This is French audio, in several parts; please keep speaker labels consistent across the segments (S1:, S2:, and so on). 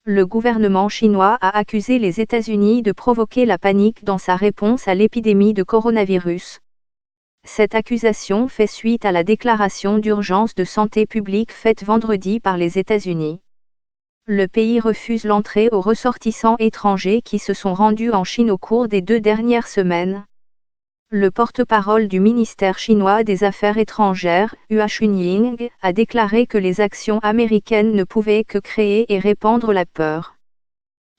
S1: Le gouvernement chinois a accusé les États-Unis de provoquer la panique dans sa réponse à l'épidémie de coronavirus. Cette accusation fait suite à la déclaration d'urgence de santé publique faite vendredi par les États-Unis. Le pays refuse l'entrée aux ressortissants étrangers qui se sont rendus en Chine au cours des 2 dernières semaines. Le porte-parole du ministère chinois des Affaires étrangères, Hua Chunying, a déclaré que les actions américaines ne pouvaient que créer et répandre la peur.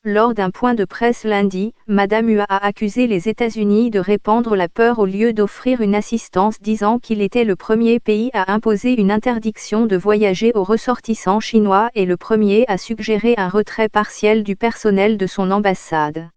S1: Lors d'un point de presse lundi, Madame Hua a accusé les États-Unis de répandre la peur au lieu d'offrir une assistance, disant qu'il était le premier pays à imposer une interdiction de voyager aux ressortissants chinois et le premier à suggérer un retrait partiel du personnel de son ambassade.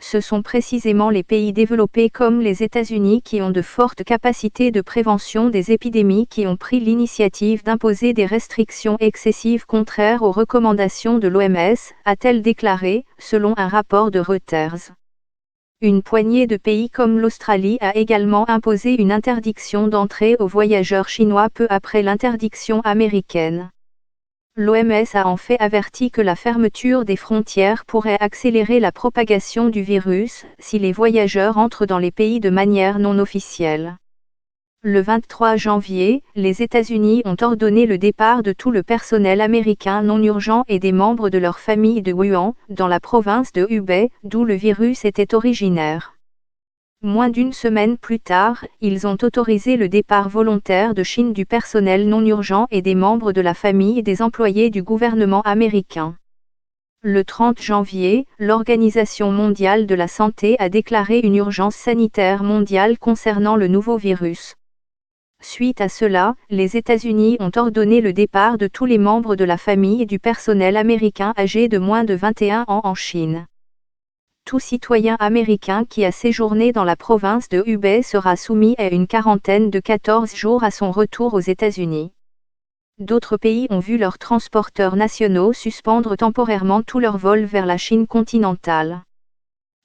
S1: Ce sont précisément les pays développés comme les États-Unis qui ont de fortes capacités de prévention des épidémies qui ont pris l'initiative d'imposer des restrictions excessives contraires aux recommandations de l'OMS, a-t-elle déclaré, selon un rapport de Reuters. Une poignée de pays comme l'Australie a également imposé une interdiction d'entrée aux voyageurs chinois peu après l'interdiction américaine. L'OMS a en fait averti que la fermeture des frontières pourrait accélérer la propagation du virus si les voyageurs entrent dans les pays de manière non officielle. Le 23 janvier, les États-Unis ont ordonné le départ de tout le personnel américain non urgent et des membres de leur famille de Wuhan, dans la province de Hubei, d'où le virus était originaire. Moins d'une semaine plus tard, ils ont autorisé le départ volontaire de Chine du personnel non urgent et des membres de la famille des employés du gouvernement américain. Le 30 janvier, l'Organisation mondiale de la santé a déclaré une urgence sanitaire mondiale concernant le nouveau virus. Suite à cela, les États-Unis ont ordonné le départ de tous les membres de la famille et du personnel américain âgé de moins de 21 ans en Chine. Tout citoyen américain qui a séjourné dans la province de Hubei sera soumis à une quarantaine de 14 jours à son retour aux États-Unis. D'autres pays ont vu leurs transporteurs nationaux suspendre temporairement tous leurs vols vers la Chine continentale.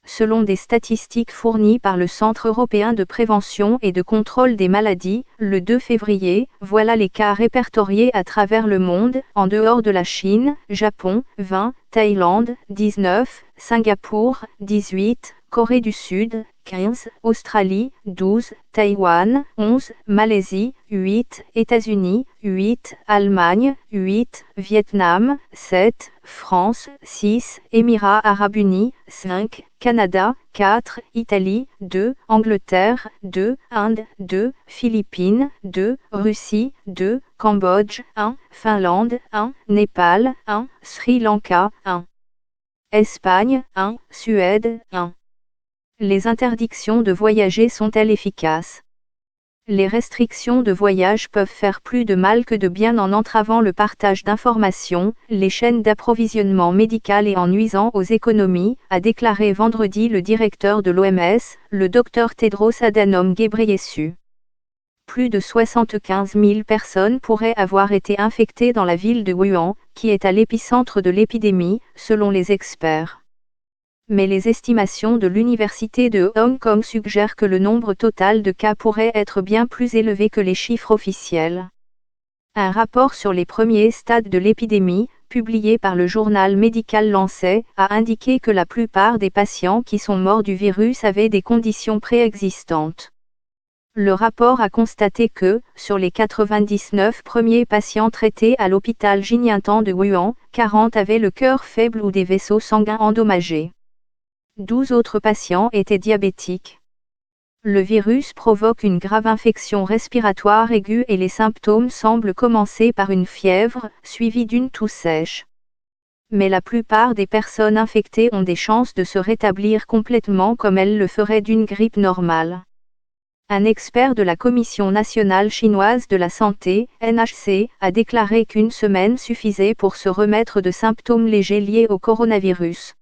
S1: Selon des statistiques fournies par le Centre européen de prévention et de contrôle des maladies, le 2 février, voilà les cas répertoriés à travers le monde, en dehors de la Chine, Japon, 20, Thaïlande, 19, Singapour, 18, Corée du Sud, 15, Australie, 12, Taïwan, 11, Malaisie, 8, États-Unis, 8, Allemagne, 8, Vietnam, 7, France, 6, Émirats arabes unis, 5, Canada, 4, Italie, 2, Angleterre, 2, Inde, 2, Philippines, 2, Russie, 2, Cambodge, 1, Finlande, 1, Népal, 1, Sri Lanka, 1. Espagne, 1, Suède, 1. Les interdictions de voyager sont-elles efficaces? Les restrictions de voyage peuvent faire plus de mal que de bien en entravant le partage d'informations, les chaînes d'approvisionnement médical et en nuisant aux économies, a déclaré vendredi le directeur de l'OMS, le Dr Tedros Adhanom Ghebreyesus. Plus de 75 000 personnes pourraient avoir été infectées dans la ville de Wuhan, qui est à l'épicentre de l'épidémie, selon les experts. Mais les estimations de l'Université de Hong Kong suggèrent que le nombre total de cas pourrait être bien plus élevé que les chiffres officiels. Un rapport sur les premiers stades de l'épidémie, publié par le journal médical Lancet, a indiqué que la plupart des patients qui sont morts du virus avaient des conditions préexistantes. Le rapport a constaté que, sur les 99 premiers patients traités à l'hôpital Jinyintan de Wuhan, 40 avaient le cœur faible ou des vaisseaux sanguins endommagés. 12 autres patients étaient diabétiques. Le virus provoque une grave infection respiratoire aiguë et les symptômes semblent commencer par une fièvre, suivie d'une toux sèche. Mais la plupart des personnes infectées ont des chances de se rétablir complètement comme elles le feraient d'une grippe normale. Un expert de la Commission nationale chinoise de la santé, NHC, a déclaré qu'une semaine suffisait pour se remettre de symptômes légers liés au coronavirus.